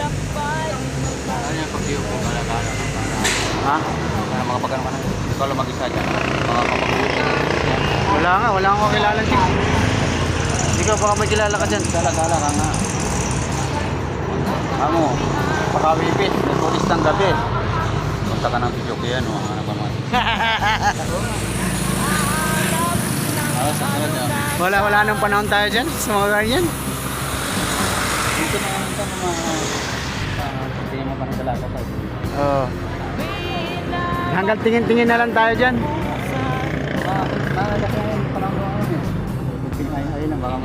Ano yung pag-iyo ko, gala-gala ka para... Ha? Para makapagano ka na. Ikaw lang mag-isa dyan. Makapag-uwi ka dyan. Wala nga, wala akong kakilala dyan. Ikaw baka may kilala ka dyan. Gala-gala ka nga. Ano? Pakawipit. May pulis ng gabi. Punta ka ng video ko yan. Ano ba naman? Sunod yan. Wala nang panahon tayo dyan sa mga ganyan. Dito na ito mga tingin mo pa ng dalaga pa. Oo. Hanggang tingin-tingin na lang tayo dyan. Malaki na yung panahon ko. Ayun na baka